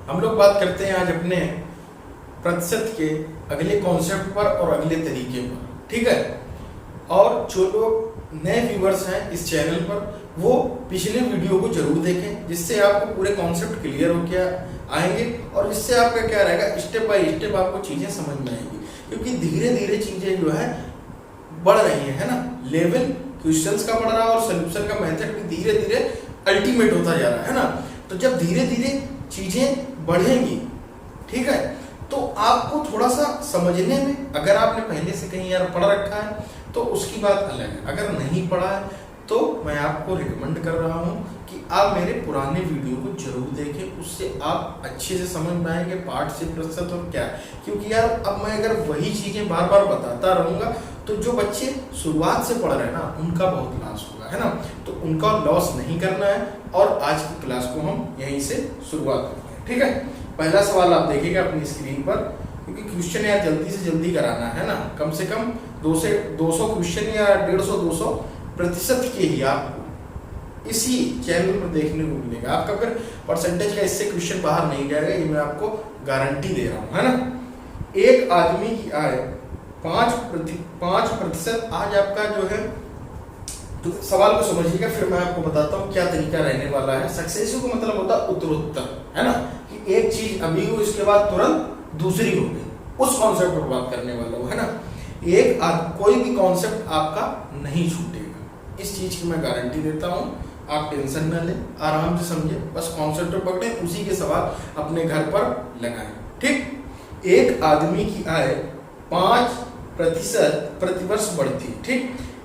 हम लोग बात करते हैं आज अपने प्रतिशत के अगले कॉन्सेप्ट पर और अगले तरीके पर, ठीक है। और जो लोग नए व्यूवर्स हैं इस चैनल पर वो पिछले वीडियो को जरूर देखें, जिससे आपको पूरे कॉन्सेप्ट क्लियर हो के आएंगे और इससे आपका क्या रहेगा, स्टेप बाय स्टेप आपको चीज़ें समझ में आएंगी। क्योंकि धीरे धीरे चीज़ें जो है बढ़ रही हैं, है ना। लेवल क्वेश्चंस का बढ़ रहा है और सोल्यूशन का मेथड भी धीरे धीरे अल्टीमेट होता जा रहा है ना। तो जब धीरे धीरे चीज़ें बढ़ेंगी, ठीक है, तो आपको थोड़ा सा समझने में, अगर आपने पहले से कहीं यार पढ़ रखा है तो उसकी बात अलग है। अगर नहीं पढ़ा है तो मैं आपको रिकमेंड कर रहा हूँ कि आप मेरे पुराने वीडियो को जरूर देखें, उससे आप अच्छे से समझ में आएंगे पार्ट से प्रतिशत और क्या। क्योंकि यार अब मैं अगर वही चीज़ें बार बार बताता रहूँगा तो जो बच्चे शुरुआत से पढ़ रहे हैं ना उनका बहुत लॉस होगा, है ना। तो उनका लॉस नहीं करना है और आज की क्लास को हम यहीं से शुरुआत करते हैं, ठीक है। पहला सवाल आप देखिएगा अपनी स्क्रीन पर, क्योंकि क्वेश्चन यार जल्दी से जल्दी कराना है ना। कम से कम 200 क्वेश्चन या 150-200 प्रतिशत के ही आपको इसी चैनल पर देखने को मिलेगा। आपका फिर परसेंटेज का इससे क्वेश्चन बाहर नहीं जाएगा, ये मैं आपको गारंटी दे रहा हूँ, है ना। एक आदमी की आय 5% आज आपका जो है, तो सवाल को समझिएगा फिर मैं आपको बताता हूँ क्या तरीका रहने वाला है। सक्सेसिव का मतलब होता है उत्तरोत्तर, है ना, कि एक चीज अभी हो इसके बाद तुरंत दूसरी हो गई, उस कॉन्सेप्ट पर बात करने वाला हूँ, है ना। कोई भी कॉन्सेप्ट आपका नहीं छूटेगा, इस चीज की मैं गारंटी देता हूँ। आप टेंशन न लें, आराम से समझे, बस कॉन्सेप्ट पकड़े, उसी के सवाल अपने घर पर लगाएं, ठीक। एक आदमी की आय 5% प्रतिवर्ष बढ़ती, ठीक,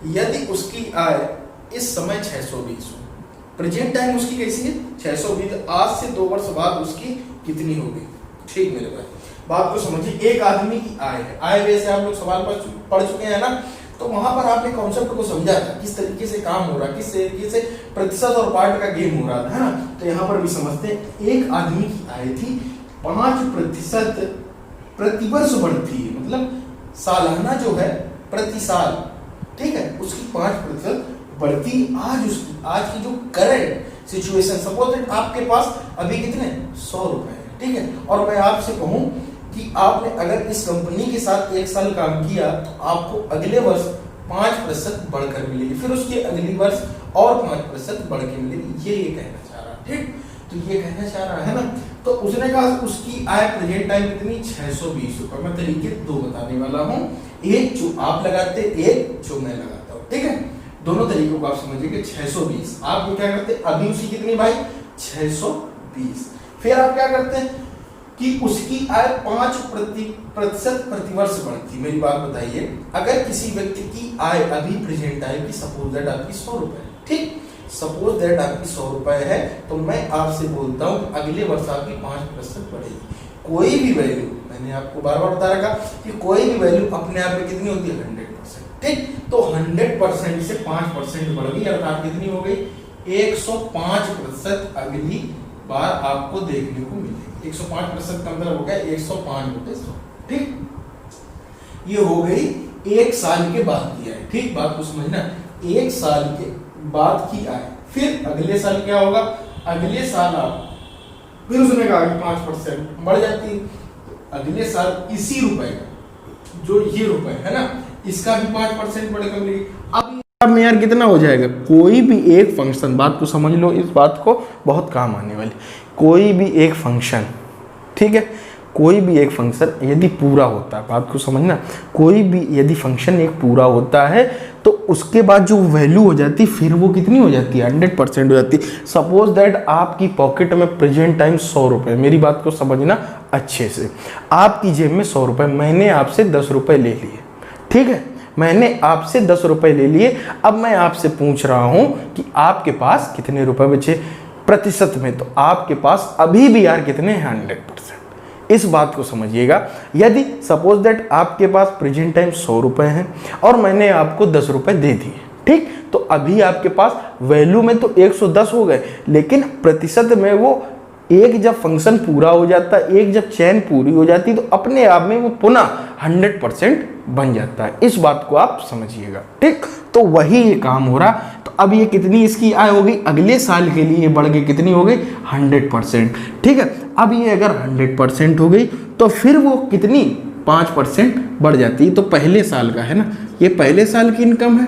यदि उसकी आय इस समय 620 हो। प्रेजेंट टाइम उसकी कैसी है, 620। आज से 2 वर्ष बाद उसकी कितनी होगी, ठीक मेरे भाई, बात को समझिए। एक आदमी की आय है, आय वैसे आप लोग सवाल पढ़ चुके हैं ना, तो वहां पर आपने कॉन्सेप्ट को समझा था, किस तरीके से काम हो रहा, किस तरीके से प्रतिशत और पार्ट का गेम हो रहा था, है ना। तो यहाँ पर भी समझते हैं। एक आदमी की आय थी 5% प्रतिवर्ष बढ़ती है, मतलब सालाना जो है प्रति साल, ठीक है, उसकी 5% बढ़ती। आज की जो करंट सिचुएशन, सपोज दैट आपके पास अभी कितने 100 रुपए है, ठीक है, और मैं आपसे कहूं कि आपने अगर इस कंपनी के साथ 1 साल काम किया तो आपको अगले वर्ष 5% बढ़कर मिलेगी, फिर उसके अगली वर्ष और 5% बढ़ के मिलेगी। ये कहना चाह रहा, ठीक, तो ये कहना चाह रहा है ना। तो उसने कहा उसकी आय प्रेजेंट टाइम कितनी, 620 रुपए। मैं तरीके 2 बताने वाला हूँ, एक जो आप लगाते, एक जो मैं लगाता हूँ, ठीक है। दोनों तरीकों को आप समझिए। 620 आप ये क्या करते, अभी उसकी कितनी भाई 620। फिर आप क्या करते हैं कि उसकी आय 5% प्रतिवर्ष बढ़ती। मेरी बात बताइए, अगर किसी व्यक्ति की आय अभी प्रेजेंट टाइम की सपोज दैट आपकी 100 रुपए, ठीक, सपोज दैट आपकी 100 रुपए है, तो मैं आपसे बोलता हूँ अगले वर्ष आपकी 5% बढ़ेगी। कोई भी वैल्यू, मैंने आपको बार बार बता रखा कि कोई भी वैल्यू अपने आप में कितनी होती है, 100%, ठीक। तो 100% से 5% बढ़ गई, अर्थात कितनी हो गई, 105% अगली बार आपको देखने को मिलेगी। 105% का मतलब हो गया 105/100, ठीक। ये हो गई 1 साल के बाद की आय, ठीक, बात को समझना। 1 साल के बाद की आय, फिर अगले साल क्या होगा, अगले साल आप फिर उसने कहा कि 5% बढ़ जाती है, अगले साल इसी रुपए का, जो ये रुपए है ना, इसका भी 5% बढ़कर मिलेगी। अब में यार कितना हो जाएगा, कोई भी एक फंक्शन, बात को समझ लो, इस बात को बहुत काम आने वाली, कोई भी एक फंक्शन, ठीक है, कोई भी एक फंक्शन यदि पूरा होता है, बात को समझना, कोई भी यदि फंक्शन एक पूरा होता है तो उसके बाद जो वैल्यू हो जाती है फिर वो कितनी हो जाती है, 100% हो जाती है। सपोज दैट आपकी पॉकेट में प्रेजेंट टाइम 100 रुपये, मेरी बात को समझना अच्छे से, आपकी जेब में 100 रुपये, मैंने आपसे 10 रुपये ले लिए, ठीक है, मैंने आपसे 10 रुपये ले लिए। अब मैं आपसे पूछ रहा हूं कि आपके पास कितने रुपए बचे प्रतिशत में, तो आपके पास अभी भी यार कितने हैं, 100%। इस बात को समझिएगा। यदि सपोज दैट आपके पास प्रेजेंट टाइम 100 रुपए हैं और मैंने आपको 10 रुपए दे दिए, ठीक, तो अभी आपके पास वैल्यू में तो 110 हो गए, लेकिन प्रतिशत में वो एक जब फंक्शन पूरा हो जाता है, एक जब चेन पूरी हो जाती है, तो अपने आप में वो पुनः 100% बन जाता है। इस बात को आप समझिएगा, ठीक। तो वही ये काम हो रहा। तो तो अब ये कितनी इसकी आय हो गई, अगले साल के लिए बढ़ गई, कितनी हो गई 100%। ठीक है, अब ये अगर 100% हो गई तो फिर वो कितनी 5% बढ़ जाती है। तो पहले साल का है ना, ये पहले साल की इनकम है,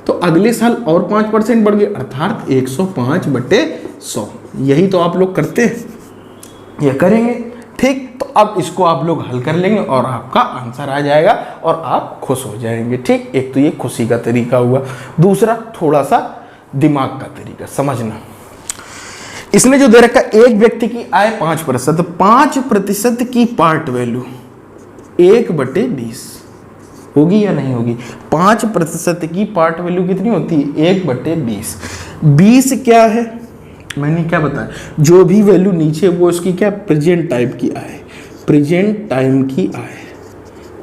तो अगले साल और 5% बढ़ गई, अर्थात 105/100। यही तो आप लोग करते हैं, ये करेंगे। ठीक, तो अब इसको आप लोग हल कर लेंगे और आपका आंसर आ जाएगा और आप खुश हो जाएंगे। ठीक, एक तो ये खुशी का तरीका हुआ, दूसरा थोड़ा सा दिमाग का तरीका समझना। इसने जो दे रखा, एक व्यक्ति की आय 5%, 5% की पार्ट वैल्यू 1/20 होगी या नहीं होगी? 5% की पार्ट वैल्यू कितनी होती है? 1/20। 20 क्या है, मैंने क्या बताया, जो भी वैल्यू नीचे वो उसकी क्या, प्रेजेंट टाइम की आय, प्रेजेंट टाइम की आय।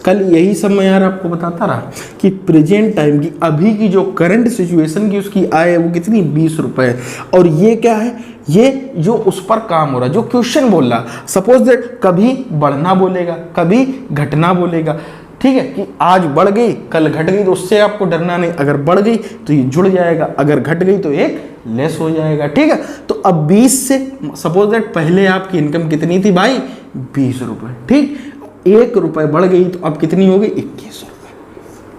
कल यही सब मैं यार आपको बताता रहा कि प्रेजेंट टाइम की, अभी की जो करंट सिचुएशन की उसकी आय है वो कितनी, 20 रुपए। और ये क्या है, ये जो उस पर काम हो रहा है, जो क्वेश्चन बोल रहा, सपोज दैट कभी बढ़ना बोलेगा, कभी घटना बोलेगा। ठीक है, कि आज बढ़ गई कल घट गई, तो उससे आपको डरना नहीं। अगर बढ़ गई तो ये जुड़ जाएगा, अगर घट गई तो एक लेस हो जाएगा। ठीक है, तो अब 20 से सपोज दैट पहले आपकी इनकम कितनी थी भाई, 20 रुपए। ठीक, 1 रुपए बढ़ गई तो अब कितनी हो गई, 21 रुपए।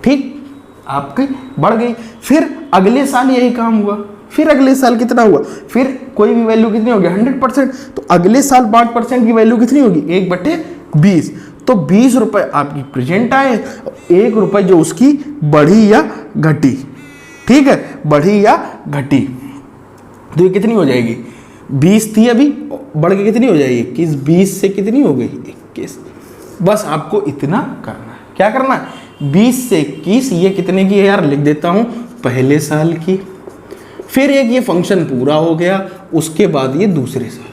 ठीक, आपकी बढ़ गई। फिर अगले साल यही काम हुआ, फिर अगले साल कितना हुआ, फिर कोई भी वैल्यू कितनी होगी, 100%। तो अगले साल 5% की वैल्यू कितनी होगी, 1/20। तो 20 रुपए आपकी प्रेजेंट आए, 1 रुपए जो उसकी बढ़ी या घटी। ठीक है, बढ़ी या घटी, तो ये कितनी हो जाएगी, 20 थी अभी, बढ़ के कितनी हो जाएगी 21। 20 से कितनी हो गई, 21। बस आपको इतना करना है। क्या करना है, 20 से 21, ये कितने की है यार, लिख देता हूं, पहले साल की। फिर एक ये फंक्शन पूरा हो गया, उसके बाद ये दूसरे साल।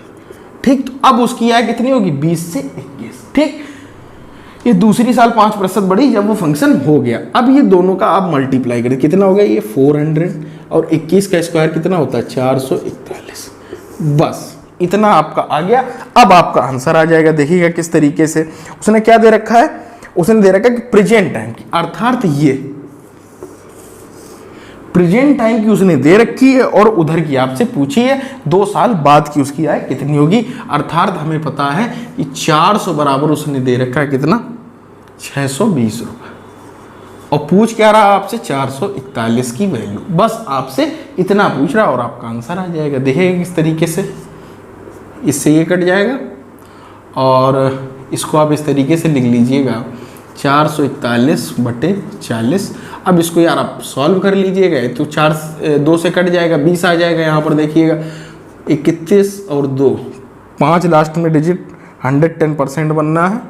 ठीक, तो अब उसकी आय कितनी होगी, 20 से 21। ठीक, ये दूसरी साल 5% बढ़ी जब वो फंक्शन हो गया। अब ये दोनों का आप मल्टीप्लाई करें, कितना हो गया, ये 400 और 21 का स्क्वायर कितना होता है, 441। बस इतना आपका आ गया। अब आपका आंसर आ जाएगा। देखिएगा किस तरीके से उसने क्या दे रखा है, उसने दे रखा है कि प्रेजेंट टाइम की, अर्थात ये प्रेजेंट टाइम की उसने दे रखी है और उधर की आपसे पूछी है 2 साल बाद की उसकी आय कितनी होगी। अर्थात हमें पता है कि 400 बराबर उसने दे रखा है कितना, 620 रुपए। और पूछ क्या रहा आपसे, 441 की वैल्यू। बस आपसे इतना पूछ रहा और आपका आंसर आ जाएगा। देखिएगा किस तरीके से, इससे ये कट जाएगा और इसको आप इस तरीके से लिख लीजिएगा, 441/40। अब इसको यार आप सॉल्व कर लीजिएगा, तो 2 से कट जाएगा, 20 आ जाएगा। यहाँ पर देखिएगा 31 और 2, 5 लास्ट में डिजिट, 110% बनना है,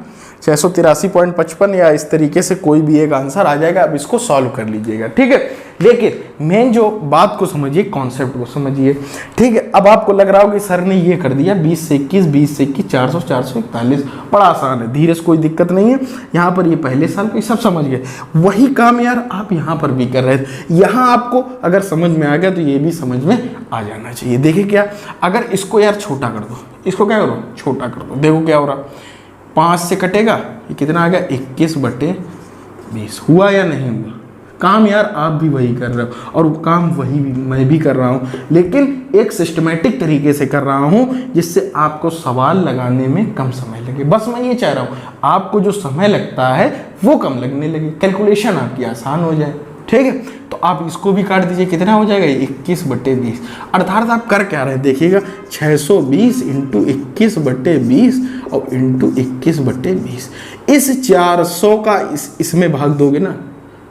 683.55 या इस तरीके से कोई भी एक आंसर आ जाएगा। अब इसको सॉल्व कर लीजिएगा। ठीक है, लेकिन मेन जो बात को समझिए, कॉन्सेप्ट को समझिए। ठीक है, अब आपको लग रहा हो कि सर ने ये कर दिया 20 से 21, 20 से 21, 400, 441, बड़ा आसान है, धीरे से, कोई दिक्कत नहीं है। यहाँ पर ये पहले साल को सब समझ गए। वही काम यार आप यहाँ पर भी कर रहे थे। यहाँ आपको अगर समझ में आ गया तो ये भी समझ में आ जाना चाहिए। देखिए क्या, अगर इसको यार छोटा कर दो, इसको क्या करो, छोटा कर दो, देखो क्या हो रहा, 5 से कटेगा, ये कितना आ गया, 21/20। हुआ या नहीं हुआ? काम यार आप भी वही कर रहे हो और काम वही भी मैं भी कर रहा हूँ, लेकिन एक सिस्टमेटिक तरीके से कर रहा हूँ जिससे आपको सवाल लगाने में कम समय लगे। बस मैं ये चाह रहा हूँ आपको जो समय लगता है वो कम लगने लगे, कैलकुलेशन आपकी आसान हो जाए। ठीक है, तो आप इसको भी काट दीजिए, कितना हो जाएगा, 21/20। अर्थात आप कर क्या रहे हैं, देखिएगा, 620 × 21/20 और × 21/20। इस 400 का इसमें भाग दोगे ना,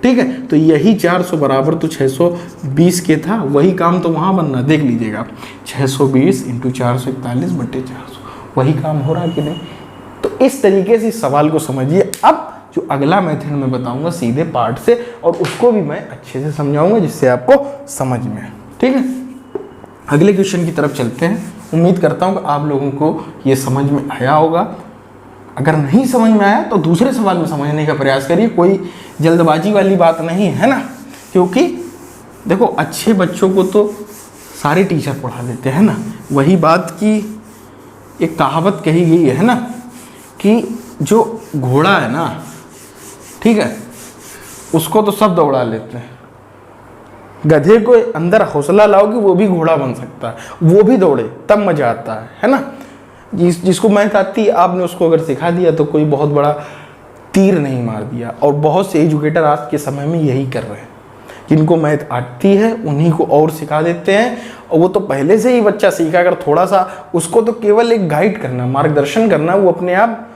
ठीक है, तो यही 400 बराबर तो 620 के था, वही काम तो वहाँ बनना। देख लीजिएगा, 620 × 441/400, वही काम हो रहा है कि नहीं। तो इस तरीके से सवाल को समझिए। अब जो अगला मेथड मैं बताऊंगा सीधे पार्ट से, और उसको भी मैं अच्छे से समझाऊंगा जिससे आपको समझ में आए। ठीक है, अगले क्वेश्चन की तरफ चलते हैं। उम्मीद करता हूं कि आप लोगों को ये समझ में आया होगा। अगर नहीं समझ में आया तो दूसरे सवाल में समझने का प्रयास करिए, कोई जल्दबाजी वाली बात नहीं है ना, क्योंकि देखो अच्छे बच्चों को तो सारे टीचर पढ़ा देते हैं ना। वही बात की एक कहावत कही गई है ना कि जो घोड़ा है ना, ठीक है, उसको तो सब दौड़ा लेते हैं, गधे को अंदर हौसला लाओ कि वो भी घोड़ा बन सकता है, वो भी दौड़े, तब मजा आता है ना। जिसको मैथ आती है आपने उसको अगर सिखा दिया तो कोई बहुत बड़ा तीर नहीं मार दिया। और बहुत से एजुकेटर आज के समय में यही कर रहे हैं, जिनको मैथ आती है उन्हीं को और सिखा देते हैं, और वो तो पहले से ही बच्चा सीखा, अगर थोड़ा सा उसको तो केवल एक गाइड करना, मार्गदर्शन करना, वो अपने आप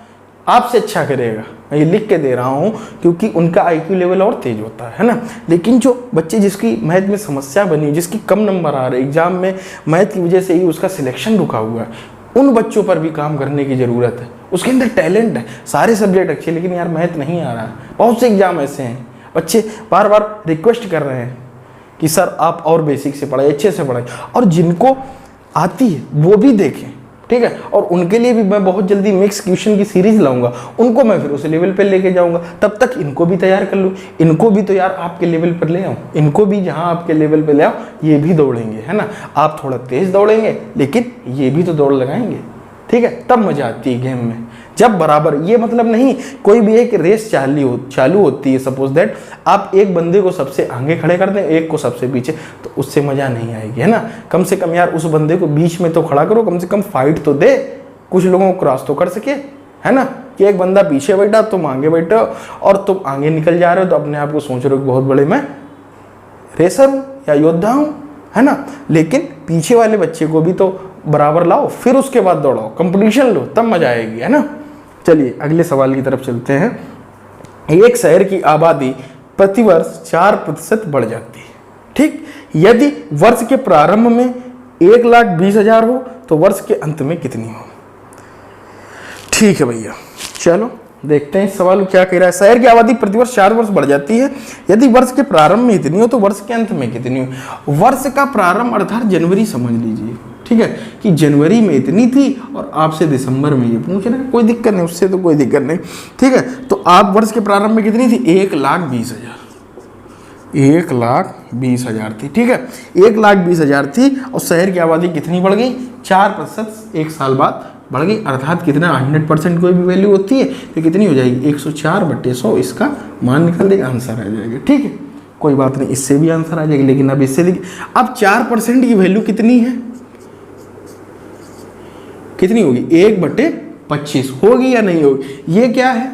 से अच्छा करेगा। मैं ये लिख के दे रहा हूँ क्योंकि उनका आईक्यू लेवल और तेज होता है ना। लेकिन जो बच्चे जिसकी मैथ में समस्या बनी, जिसकी कम नंबर आ रहे एग्जाम में, मैथ की वजह से ही उसका सिलेक्शन रुका हुआ है, उन बच्चों पर भी काम करने की ज़रूरत है। उसके अंदर टैलेंट है, सारे सब्जेक्ट अच्छे, लेकिन यार मैथ नहीं आ रहा है। बहुत से एग्जाम ऐसे हैं, बच्चे बार बार रिक्वेस्ट कर रहे हैं कि सर आप और बेसिक से पढ़ाइए, अच्छे से पढ़ाइए, और जिनको आती है वो भी देखें, ठीक है। और उनके लिए भी मैं बहुत जल्दी मिक्स क्वेश्चन की सीरीज लाऊंगा, उनको मैं फिर उस लेवल पे लेके जाऊंगा। तब तक इनको भी तैयार कर लूँ, इनको भी तो यार आपके लेवल पर ले आऊँ, इनको भी जहाँ आपके लेवल पे ले आओ, ये भी दौड़ेंगे, है ना। आप थोड़ा तेज दौड़ेंगे लेकिन ये भी तो दौड़ लगाएंगे, ठीक है। तब मजा आती है गेम में, जब बराबर। ये मतलब नहीं कोई भी एक रेस चालू होती है, सपोज दैट आप एक बंदे को सबसे आगे खड़े कर दें, एक को सबसे पीछे, तो उससे मजा नहीं आएगी, है ना। कम से कम यार उस बंदे को बीच में तो खड़ा करो, कम से कम फाइट तो दे, कुछ लोगों को क्रॉस तो कर सके, है ना। कि एक बंदा पीछे बैठा, तुम आगे बैठे हो और तुम आगे निकल जा रहे हो, तो अपने आप को सोच रहे हो कि बहुत बड़े मैं रेसर हूँ या योद्धा हूँ, है ना। लेकिन पीछे वाले बच्चे को भी तो बराबर लाओ, फिर उसके बाद दौड़ाओ, कंपटीशन लो, तब मजा आएगी, है ना। चलिए अगले सवाल की तरफ चलते हैं। एक शहर की आबादी प्रतिवर्ष 4% बढ़ जाती है, ठीक। यदि वर्ष के प्रारंभ में 1,20,000 हो तो वर्ष के अंत में कितनी हो? ठीक है भैया, चलो देखते हैं इस सवाल क्या कह रहा है। शहर की आबादी प्रतिवर्ष 4 वर्ष बढ़ जाती है, यदि वर्ष के प्रारंभ में इतनी हो तो वर्ष के अंत में कितनी हो? वर्ष का प्रारंभ अर्थात जनवरी समझ लीजिए, ठीक है, कि जनवरी में इतनी थी और आपसे दिसंबर में ये पूछ रहे हैं, कोई दिक्कत नहीं, उससे तो कोई दिक्कत नहीं, ठीक है। तो आप वर्ष के प्रारंभ में कितनी थी? 1,20,000, 1,20,000 थी, ठीक है, 1,20,000 थी। और शहर की आबादी कितनी बढ़ गई? 4% एक साल बाद बढ़ गई, अर्थात कितना? 100% कोई भी वैल्यू होती है तो कितनी हो जाएगी? 104/100, इसका मान निकल देगा, आंसर आ जाएगा, ठीक है। कोई बात नहीं, इससे भी आंसर आ जाएगा, लेकिन अब इससे देखिए, अब 4% की वैल्यू कितनी है? कितनी होगी? 1/25 होगी या नहीं होगी? ये क्या है?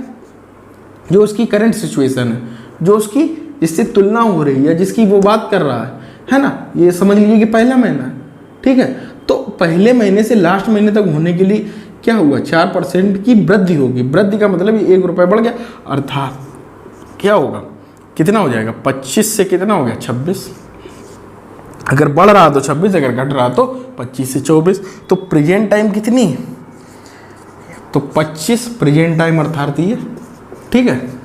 जो उसकी करंट सिचुएशन है, जो उसकी जिससे तुलना हो रही है, जिसकी वो बात कर रहा है ना। ये समझ लीजिए कि पहला महीना है, ठीक है। तो पहले महीने से लास्ट महीने तक होने के लिए क्या हुआ? 4% की वृद्धि होगी। वृद्धि का मतलब ये 1 रुपये बढ़ गया, अर्थात क्या होगा? कितना हो जाएगा? 25 से कितना हो गया? 26। अगर बढ़ रहा तो 26, अगर घट रहा तो 25 से 24। तो प्रेजेंट टाइम कितनी है? तो 25 प्रेजेंट टाइम अर्थात ये, ठीक है।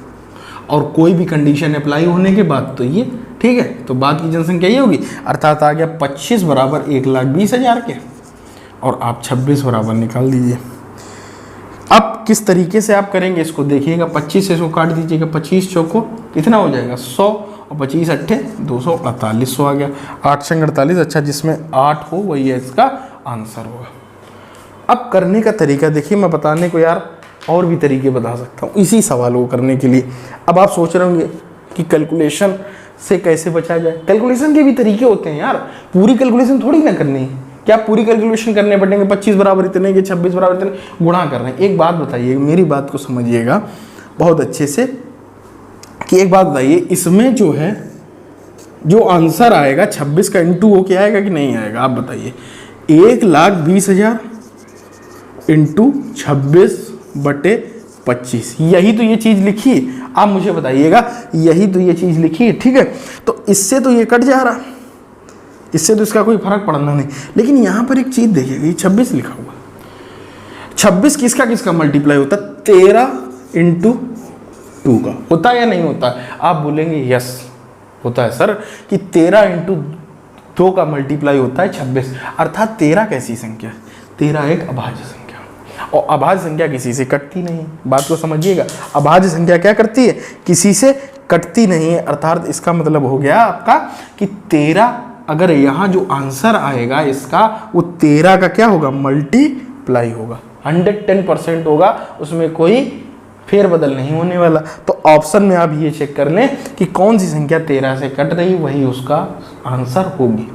और कोई भी कंडीशन अप्लाई होने के बाद तो ये, ठीक है। तो बाद की जनसंख्या ये होगी, अर्थात आ गया 25 बराबर 1,20,000 के, और आप 26 बराबर निकाल दीजिए। अब किस तरीके से आप करेंगे इसको देखिएगा। 25 से इसको काट दीजिएगा, 25 चौको कितना हो जाएगा? 100, और 25 अट्ठे 248 आ गया। 8 संग 48, अच्छा जिसमें 8 हो वही है इसका आंसर होगा। अब करने का तरीका देखिए, मैं बताने को यार और भी तरीके बता सकता हूँ इसी सवाल को करने के लिए। अब आप सोच रहे होंगे कि कैलकुलेशन से कैसे बचा जाए। कैलकुलेशन के भी तरीके होते हैं यार, पूरी कैलकुलेशन थोड़ी ना करनी है। क्या पूरी कैलकुलेशन करने पड़ेंगे? 25 बराबर इतने के 26 बराबर इतने गुणा कर रहे हैं। एक बात बताइए, मेरी बात को समझिएगा बहुत अच्छे से, कि एक बात बताइए, इसमें जो है जो आंसर आएगा 26 का इंटू हो के आएगा कि नहीं आएगा? आप बताइए। 1,20,000 इंटू 26/25, यही तो ये चीज़ लिखी है। आप मुझे बताइएगा, यही तो ये चीज़ लिखी है, ठीक है। तो इससे तो ये कट जा रहा, इससे तो इसका कोई फर्क पड़ना नहीं। लेकिन यहाँ पर एक चीज़ देखिएगा, ये 26 लिखा हुआ, 26 किसका किसका मल्टीप्लाई होता है? 13 इंटू 2 का होता है या नहीं होता है? आप बोलेंगे यस होता है सर, कि 13 इंटू 2 का मल्टीप्लाई होता है 26। अर्थात 13 कैसी संख्या है? 13 एक अभाज्य संख्या, और अभाज्य संख्या किसी से कटती नहीं। बात को समझिएगा, अभाज्य संख्या क्या करती है? किसी से कटती नहीं है। अर्थात इसका मतलब हो गया आपका कि 13, अगर यहाँ जो आंसर आएगा इसका, वो 13 का क्या होगा? मल्टीप्लाई होगा, 110% होगा, उसमें कोई फेरबदल नहीं होने वाला। तो ऑप्शन में आप ये चेक कर लें कि कौन सी संख्या 13 से कट रही, वही उसका आंसर होगी।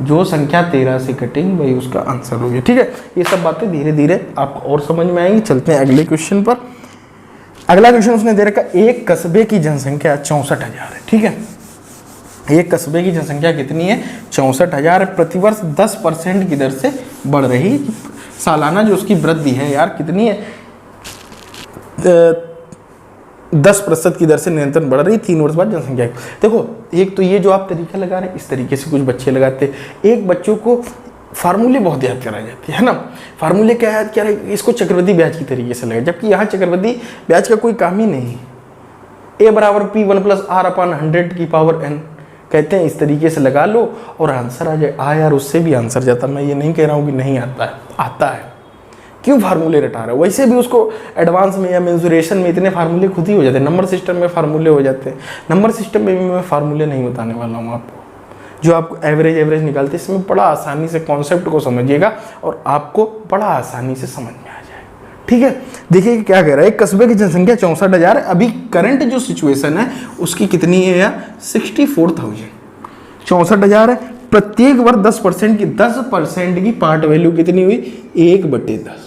जो संख्या 13 से कटेगी वही उसका आंसर होगी। ठीक है, ये सब बातें धीरे धीरे आपको और समझ में आएंगी। चलते हैं अगले क्वेश्चन पर। अगला क्वेश्चन उसने दे रखा, एक कस्बे की जनसंख्या 64,000 है। ठीक है, एक कस्बे की जनसंख्या कितनी है? 64,000 है। प्रतिवर्ष 10% की दर से बढ़ रही है। सालाना जो उसकी वृद्धि है यार कितनी है? 10% की दर से निरंतर बढ़ रही, 3 वर्ष बाद जनसंख्या। देखो, एक तो ये जो आप तरीका लगा रहे हैं, इस तरीके से कुछ बच्चे लगाते हैं। एक बच्चों को फार्मूले बहुत याद कराए जाते हैं, है ना। फार्मूले क्या याद करा, इसको चक्रवृद्धि ब्याज की तरीके से लगा, जबकि यहाँ चक्रवृद्धि ब्याज का कोई काम ही नहीं है। a बराबर P1 + R/100n कहते हैं, इस तरीके से लगा लो और आंसर आ जाए। यार उससे भी आंसर जाता, मैं ये नहीं कह रहा हूँ कि नहीं आता है, आता है। क्यों फार्मूले रटा रहा है? वैसे भी उसको एडवांस में या मेंसुरेशन में इतने फार्मूले खुद ही हो जाते हैं, नंबर सिस्टम में फार्मूले हो जाते हैं। नंबर सिस्टम में भी मैं फार्मूले नहीं बताने वाला हूँ आपको। जो आपको एवरेज निकालते हैं, इसमें बड़ा आसानी से कॉन्सेप्ट को समझिएगा और आपको बड़ा आसानी से समझ में आ जाएगा। ठीक है, देखिए क्या कह रहा है। एक कस्बे की जनसंख्या 64,000 है। अभी करंट जो सिचुएशन है उसकी कितनी है यार? 64,000। 64,000 है। प्रत्येक वर्ष 10% की पार्ट वैल्यू कितनी हुई? 1/10।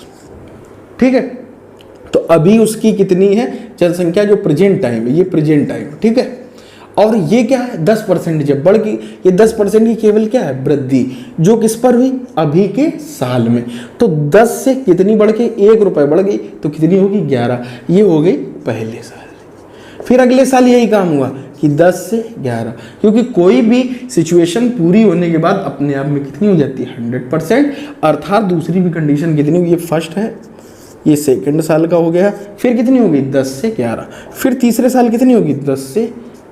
ठीक है, तो अभी उसकी कितनी है जनसंख्या? जो प्रेजेंट टाइम है, ये प्रेजेंट टाइम। ठीक है, और ये क्या है? 10% जब बढ़ गई, ये 10% की केवल क्या है? वृद्धि, जो किस पर हुई? अभी के साल में। तो 10 से कितनी बढ़ के 1 रुपए बढ़ गई, तो कितनी होगी? 11। ये हो गई पहले साल। फिर अगले साल यही काम हुआ कि 10 से 11, क्योंकि कोई भी सिचुएशन पूरी होने के बाद अपने आप में कितनी हो जाती है? 100%। अर्थात दूसरी भी कंडीशन कितनी होगी? ये फर्स्ट है, ये सेकंड साल का हो गया। फिर कितनी होगी? 10 से 11। फिर तीसरे साल कितनी होगी? 10 से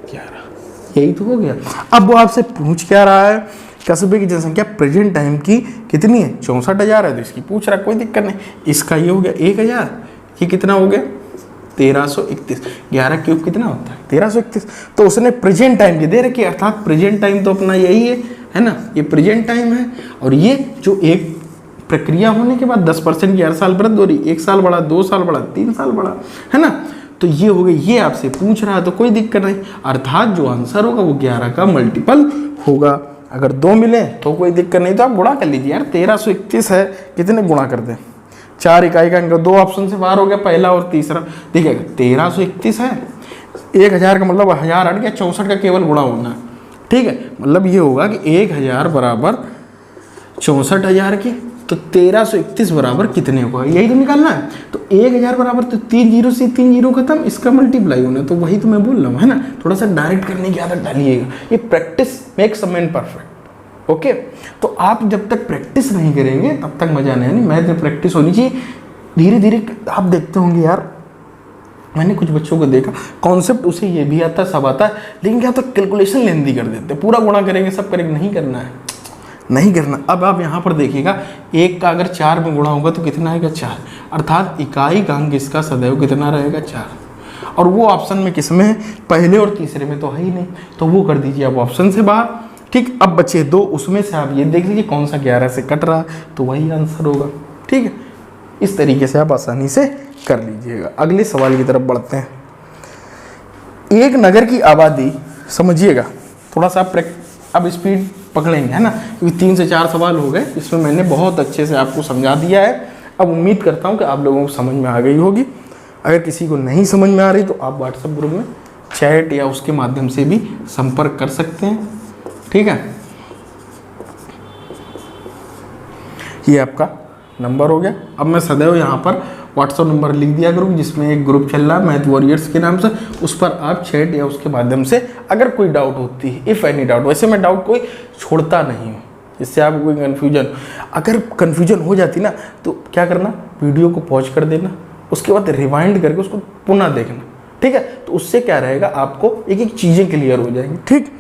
11। यही तो हो गया। अब वो आपसे पूछ क्या रहा है? कस्बे की जनसंख्या प्रेजेंट टाइम की कितनी है? 64,000 है, तो इसकी पूछ रहा, कोई दिक्कत नहीं। इसका ये हो गया 1,000, ये कितना हो गया? 1331। 11 क्यूब कितना होता है? 1331। तो उसने प्रेजेंट टाइम की दे रखी, अर्थात प्रेजेंट टाइम तो अपना यही है ना, ये प्रेजेंट टाइम है। और ये जो एक प्रक्रिया होने के बाद 10% की हर साल वृद्धि हो रही, 1 साल बढ़ा, 2 साल बढ़ा, 3 साल बढ़ा, है ना। तो ये हो गई, ये आपसे पूछ रहा है तो कोई दिक्कत नहीं। अर्थात जो आंसर होगा वो 11 का मल्टीपल होगा। अगर 2 मिले तो कोई दिक्कत नहीं, तो आप गुणा कर लीजिए यार। 1331 है, कितने गुणा कर दें? 4 इकाई का अंक, 2 ऑप्शन से बाहर हो गया, पहला और तीसरा। देखिएगा 1331 है, 1000 का मतलब 1000 हट गया, 64 का केवल गुणा होना। ठीक है, मतलब ये होगा कि 1000 बराबर 64,000 की, तो 1331 बराबर कितने होगा, यही तो निकालना है। तो 1000 बराबर, तो 3 जीरो से 3 जीरो खत्म, इसका मल्टीप्लाई होना। तो वही तो मैं बोल रहा हूँ, है ना। थोड़ा सा डायरेक्ट करने की आदत डालिएगा, ये practice makes a man perfect. Okay, तो आप जब तक प्रैक्टिस नहीं करेंगे तब तक मजा नहीं। मैथ में प्रैक्टिस होनी चाहिए। धीरे धीरे आप देखते होंगे यार, मैंने कुछ बच्चों को देखा, कॉन्सेप्ट उसे ये भी आता है, सब आता है, लेकिन क्या तो कैलकुलेशन लेंदी कर देते, पूरा गुणा करेंगे, सब करेंगे। नहीं करना है, नहीं करना। अब आप यहाँ पर देखिएगा, 1 का अगर 4 में गुणा होगा तो कितना आएगा? 4। अर्थात इकाई का अंक इसका सदैव कितना रहेगा? 4। और वो ऑप्शन में किस में है? पहले और तीसरे में तो है ही नहीं, तो वो कर दीजिए आप ऑप्शन से बाहर। ठीक, अब बचे 2, उसमें से आप ये देख लीजिए कौन सा 11 से कट रहा है, तो वही आंसर होगा। ठीक है, इस तरीके से आप आसानी से कर लीजिएगा। अगले सवाल की तरफ बढ़ते हैं। एक नगर की आबादी, समझिएगा थोड़ा सा, अब स्पीड पकड़ेंगे, है ना, क्योंकि 3 से 4 सवाल हो गए, इसमें मैंने बहुत अच्छे से आपको समझा दिया है। अब उम्मीद करता हूँ कि आप लोगों को समझ में आ गई होगी। अगर किसी को नहीं समझ में आ रही तो आप व्हाट्सएप ग्रुप में चैट या उसके माध्यम से भी संपर्क कर सकते हैं। ठीक है, ये आपका नंबर हो गया। अब मैं सदैव यहाँ पर व्हाट्सएप नंबर लिख दिया करूँ, जिसमें एक ग्रुप चल रहा है मैथ वॉरियर्स के नाम से, उस पर आप चैट या उसके माध्यम से अगर कोई डाउट होती है, इफ़ एनी डाउट, वैसे मैं डाउट कोई छोड़ता नहीं हूँ, जिससे आपको कोई कन्फ्यूजन, अगर कन्फ्यूजन हो जाती ना तो क्या करना, वीडियो को पॉज कर देना, उसके बाद रिवाइंड करके उसको पुनः देखना। ठीक है, तो उससे क्या रहेगा, आपको एक एक चीज़ें क्लियर हो जाएंगी। ठीक,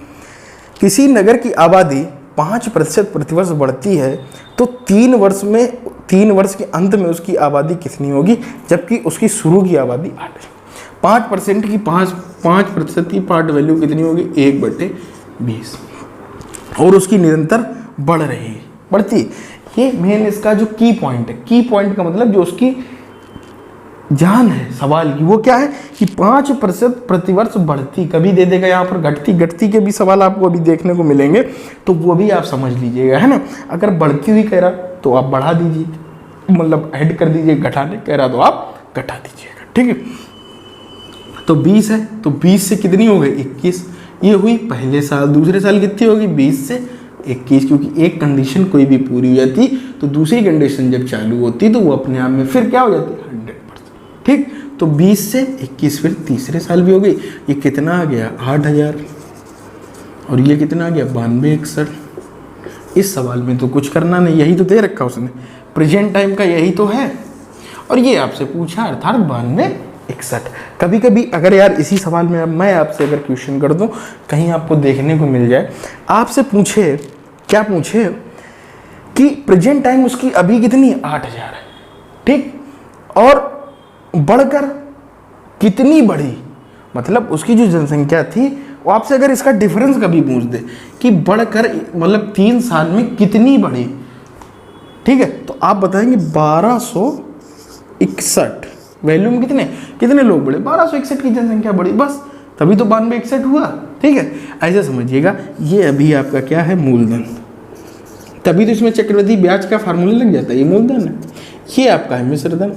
किसी नगर की आबादी 5% प्रतिवर्ष बढ़ती है तो 3 वर्ष के अंत में उसकी आबादी कितनी होगी, जबकि उसकी शुरू की आबादी 8 है। 5% की 5% की पार्ट वैल्यू कितनी होगी? 1/20, और उसकी निरंतर बढ़ रही है, बढ़ती। ये मेन इसका जो की पॉइंट है, की पॉइंट का मतलब जो उसकी जान है सवाल की, वो क्या है कि 5% प्रतिवर्ष बढ़ती, कभी दे देगा यहाँ पर घटती, घटती के भी सवाल आपको अभी देखने को मिलेंगे, तो वो भी आप समझ लीजिएगा, है ना। अगर बढ़ती हुई कह रहा तो आप बढ़ा दीजिए, मतलब ऐड कर दीजिए, घटाने कह रहा तो आप घटा दीजिएगा, ठीक है। तो 20 है, तो 20 से कितनी हो गई 21, ये हुई पहले साल। दूसरे साल कितनी होगी 20 से 21, क्योंकि एक कंडीशन कोई भी पूरी हो जाती तो दूसरी कंडीशन जब चालू होती तो वो अपने आप में फिर क्या हो जाती 100%, ठीक। तो 20 से 21 फिर तीसरे साल भी हो गई। ये कितना आ गया 8000, और ये कितना आ गया 9261। इस सवाल में तो कुछ करना नहीं, यही तो दे रखा उसने, प्रेजेंट टाइम का यही तो है, और ये आपसे पूछा अर्थात 9261। कभी कभी अगर यार इसी सवाल में अब मैं आपसे अगर क्वेश्चन कर दूं, कहीं आपको देखने को मिल जाए, आपसे पूछे, क्या पूछे कि प्रेजेंट टाइम उसकी अभी कितनी 8000 है, ठीक, और बढ़कर कितनी बढ़ी, मतलब उसकी जो जनसंख्या थी वो आपसे अगर इसका डिफरेंस कभी पूछ दे कि बढ़कर मतलब 3 साल में कितनी बढ़ी, ठीक है, तो आप बताएंगे 1261। वैल्यू में कितने लोग बढ़े, 1261 की जनसंख्या बढ़ी, बस तभी तो 9261 हुआ, ठीक है। ऐसे समझिएगा, ये अभी आपका क्या है मूलधन, तभी तो इसमें चक्रवृद्धि ब्याज का फार्मूला लग जाता है, ये मूलधन है। ये आपका है मिश्रधन,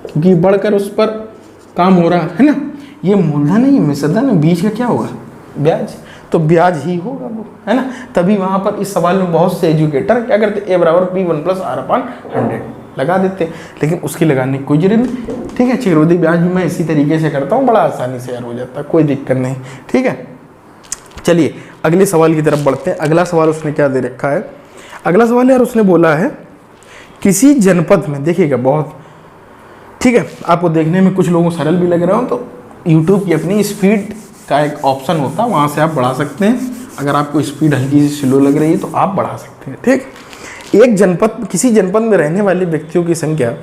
क्योंकि बढ़कर उस पर काम हो रहा है ना, ये मूलधन है, ये मिश्रधन है, बीच का क्या होगा ब्याज, तो ब्याज ही होगा वो, है ना। तभी वहां पर इस सवाल में बहुत से एजुकेटर क्या करते, a बराबर P1 + R/100 लगा देते, लेकिन उसकी लगाने की कोई जरूरत नहीं, ठीक है। चक्रवृद्धि ब्याज भी मैं इसी तरीके से करता हूँ, बड़ा आसानी से यार हो जाता है, कोई दिक्कत नहीं, ठीक है। चलिए अगले सवाल की तरफ बढ़ते हैं। अगला सवाल उसने क्या दे रखा है, अगला सवाल यार उसने बोला है किसी जनपद में, देखिएगा बहुत, ठीक है, आपको देखने में कुछ लोगों को सरल भी लग रहा हो तो यूट्यूब की अपनी स्पीड का एक ऑप्शन होता है, वहाँ से आप बढ़ा सकते हैं। अगर आपको स्पीड हल्की सी स्लो लग रही है तो आप बढ़ा सकते हैं, ठीक। एक जनपद, किसी जनपद में रहने वाले व्यक्तियों की संख्या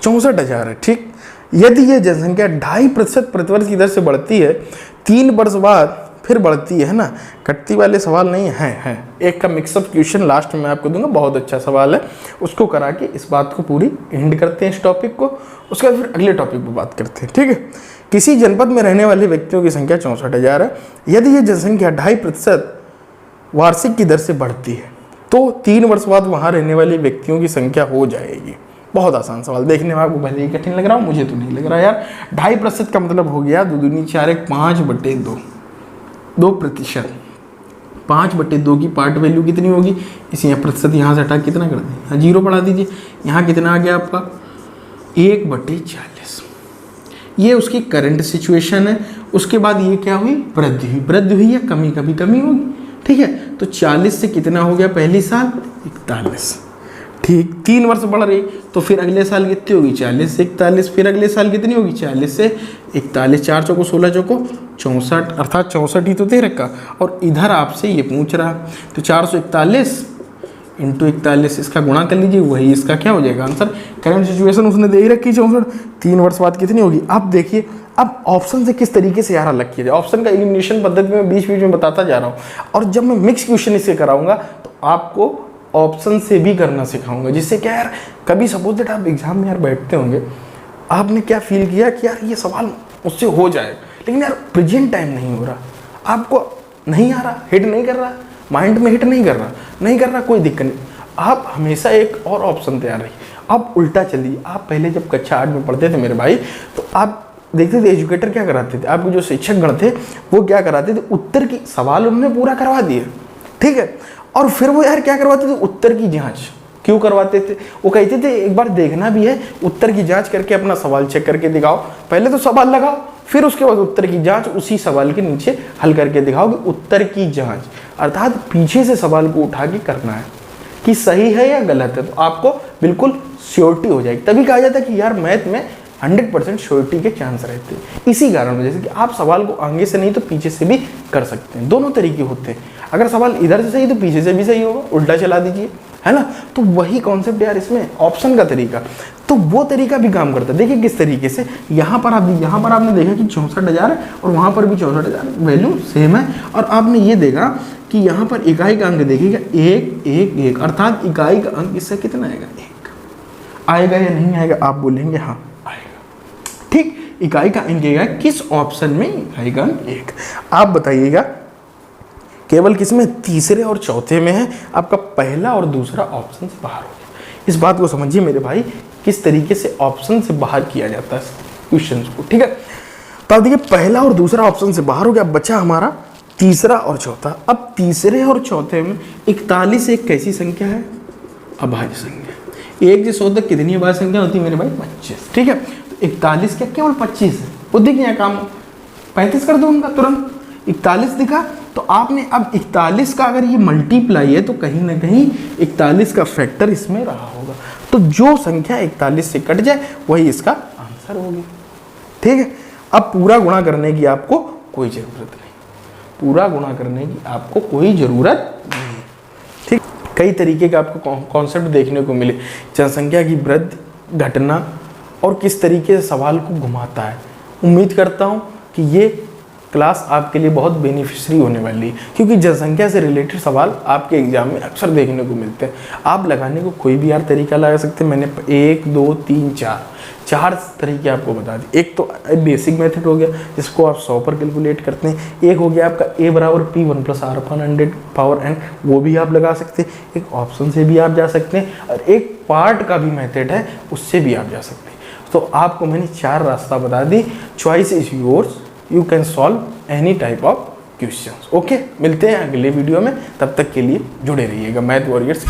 64,000 है, ठीक। यदि ये जनसंख्या 2.5% प्रतिवर्ष की दर से बढ़ती है, 3 वर्ष बाद फिर बढ़ती है ना, कटती वाले सवाल नहीं है एक का मिक्सअप क्वेश्चन लास्ट में आपको दूंगा, बहुत अच्छा सवाल है, उसको करा के इस बात को पूरी एंड करते हैं इस टॉपिक को, उसके बाद फिर अगले टॉपिक पर बात करते हैं, ठीक है। किसी जनपद में रहने वाले व्यक्तियों की संख्या 64,000 है, यदि ये जनसंख्या 2.5% वार्षिक की दर से बढ़ती है तो 3 वर्ष बाद वहाँ रहने वाले व्यक्तियों की संख्या हो जाएगी। बहुत आसान सवाल, देखने में आपको भले ही कठिन लग रहा हो, मुझे तो नहीं लग रहा यार। 2.5% का मतलब हो गया 2 दूनी 4 1 5/2, 2%, 5/2 की पार्ट वैल्यू कितनी होगी, इसे यहाँ प्रतिशत यहाँ से हटा कितना कर दें, यहाँ 0 बढ़ा दीजिए, यहाँ कितना आ गया आपका 1/40। ये उसकी करंट सिचुएशन है। उसके बाद ये क्या हुई, वृद्धि हुई या कमी, कभी कमी होगी, ठीक है। तो 40 से कितना हो गया पहली साल 41, ठीक, 3 वर्ष बढ़ रही, तो फिर अगले साल कितनी होगी 40 से 41, फिर अगले साल कितनी होगी 40 से 41, 4 चौको 16 चौको 64, अर्थात 64 ही तो दे रखा, और इधर आपसे ये पूछ रहा, तो 441 × 41 इसका गुणा कर लीजिए, वही इसका क्या हो जाएगा आंसर। करंट सिचुएशन उसने दे ही रखी 64, 3 वर्ष बाद कितनी होगी। अब देखिए, अब ऑप्शन से किस तरीके से यार अलग किया जाए, ऑप्शन का एलिमिनेशन पद्धति में बीच में बताता जा रहा हूँ, और जब मैं मिक्स क्वेश्चन इससे कराऊंगा तो आपको ऑप्शन से भी करना सिखाऊंगा, जिससे क्या यार कभी सपोज दैट आप एग्जाम में यार बैठते होंगे, आपने क्या फील किया कि यार ये सवाल मुझसे हो जाए, लेकिन यार प्रेजेंट टाइम नहीं हो रहा, आपको नहीं आ रहा, हिट नहीं कर रहा, माइंड में हिट नहीं कर रहा, कोई दिक्कत नहीं, आप हमेशा एक और ऑप्शन तैयार रहिए। आप उल्टा चलिए, आप पहले जब कक्षा 8 में पढ़ते थे मेरे भाई, तो आप देखते थे एजुकेटर क्या कराते थे, आपके जो शिक्षक गण थे वो क्या कराते थे, उत्तर की सवाल उन्होंने पूरा करवा दिए, ठीक है, और फिर वो यार क्या करवाते थे, उत्तर की जांच। क्यों करवाते थे, वो कहते थे एक बार देखना भी है, उत्तर की जांच करके अपना सवाल चेक करके दिखाओ, पहले तो सवाल लगाओ, फिर उसके बाद उत्तर की जांच उसी सवाल के नीचे हल करके दिखाओ कि उत्तर की जांच, अर्थात पीछे से सवाल को उठा के करना है कि सही है या गलत है, तो आपको बिल्कुल श्योरिटी हो जाएगी। तभी कहा जाता है कि यार मैथ में 100% श्योरिटी के चांस रहते हैं। इसी कारण जैसे कि आप सवाल को आगे से नहीं तो पीछे से भी कर सकते हैं, दोनों तरीके होते हैं। अगर सवाल इधर से सही तो पीछे से भी सही होगा, उल्टा चला दीजिए, है ना। तो वही कॉन्सेप्ट यार इसमें ऑप्शन का तरीका, तो वो तरीका भी काम करता है। देखिए किस तरीके से, यहाँ पर आपने देखा कि 64,000 है और वहाँ पर भी 64,000, वैल्यू सेम है, और आपने ये देखा कि यहाँ पर इकाई का अंक देखिएगा 1 1 1, अर्थात इकाई का अंक इससे कितना आएगा 1 आएगा या नहीं आएगा, आप बोलेंगे हाँ ठीक, इकाई का अंक एक है, किस ऑप्शन में इकाई का अंक एक? आप बताइएगा केवल किसमें? तीसरे और चौथे में है, आपका पहला और दूसरा ऑप्शन से बाहर हो गया। इस बात को समझिए मेरे भाई, किस तरीके से ऑप्शन से बाहर किया जाता है क्वेश्चन को, ठीक है। तो आप देखिए पहला और दूसरा ऑप्शन से बाहर हो गया, बचा हमारा तीसरा और चौथा। अब तीसरे और चौथे में 41 एक कैसी संख्या है? अभाज्य संख्या। 1 से 100 तक कितनी अभाज्य संख्या होती है मेरे भाई? 25, ठीक है। तो 41 क्या केवल 25 है? बुद्धि क्या काम, 35 कर दो उनका तुरंत। 41 दिखा तो आपने अब 41 का अगर ये मल्टीप्लाई है तो कहीं ना कहीं 41 का फैक्टर इसमें रहा होगा, तो जो संख्या 41 से कट जाए वही इसका आंसर होगी, ठीक है। अब पूरा गुणा करने की आपको कोई जरूरत नहीं, पूरा गुणा करने की आपको कोई जरूरत नहीं, ठीक। कई तरीके का आपको कॉन्सेप्ट देखने को मिले, जनसंख्या की वृद्धि, घटना और किस तरीके से सवाल को घुमाता है। उम्मीद करता हूँ कि ये क्लास आपके लिए बहुत बेनिफिशियरी होने वाली है, क्योंकि जनसंख्या से रिलेटेड सवाल आपके एग्जाम में अक्सर देखने को मिलते हैं। आप लगाने को कोई भी यार तरीका लगा सकते हैं। मैंने 1 2 3 4 तरीके आपको बता दिए। एक तो बेसिक मेथड हो गया जिसको आप 100 पर कैलकुलेट करते हैं, एक हो गया आपका a बराबर p 1 + r/100 पावर n, वो भी आप लगा सकते हैं। एक ऑप्शन से भी आप जा सकते हैं और एक पार्ट का भी मेथड है, उससे भी आप जा सकते हैं। तो आपको मैंने 4 रास्ता बता दी। Choice is yours, you can solve any type of questions. Okay, मिलते हैं अगले वीडियो में, तब तक के लिए जुड़े रहिएगा मैथ वॉरियर्स।